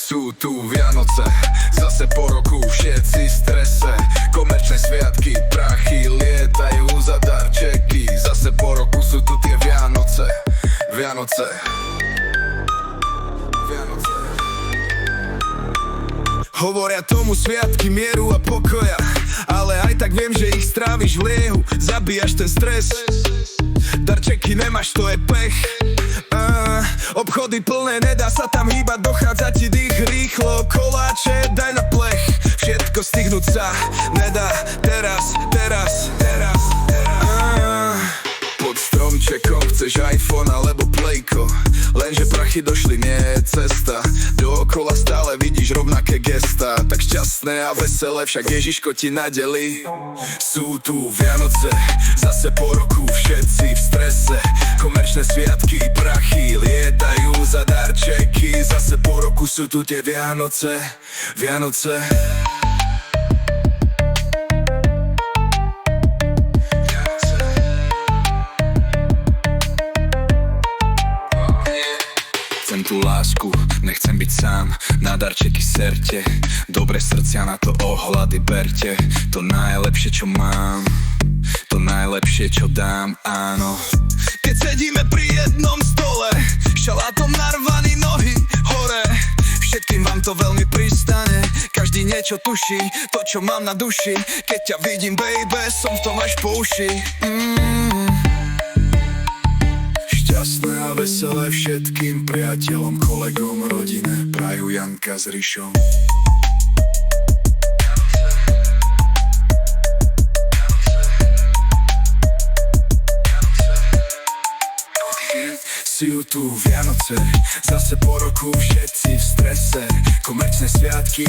Sú tu Vianoce, zase po roku všetci v strese. Komerčné sviatky, prachy lietajú za darčeky. Zase po roku sú tu tie Vianoce, Vianoce, Vianoce. Hovoria tomu sviatky mieru a pokoja, ale aj tak viem, že ich stráviš v liehu. Zabíjaš ten stres, darčeky nemáš, to je pech. Obchody plné, nedá sa tam hýbať, dochádza ti dých rýchlo. Koláče daj na plech, všetko stihnúť sa nedá. Teraz pod stromčekom chceš iPhone alebo Playko, lenže prachy došli, nie je cesta. Dookola stále vidíš rovnaké gestá, tak šťastné a veselé, však Ježiško ti nadelí. Sú tu Vianoce, zase po roku všetci v strese. Komerčné sviatky, prachy lietajú za darčeky. Zase po roku sú tu tie Vianoce, Vianoce. Chcem tú lásku, nechcem byť sám, na darčeky serte. Dobre srdcia, na to ohľady berte. To najlepšie, čo mám, to najlepšie, čo dám, áno. Keď sedíme pri jednom stole, šalátom narvaný nohy hore. Všetkým vám to veľmi pristane, každý niečo tuší, to čo mám na duši. Keď ťa vidím, baby, som v tom až po uši. Šťastné a veselé všetkým priateľom, kolegom, rodine prajú Janka s Rišom. Sú tu Vianoce, zase po roku všetci v strese. Komerčné sviatky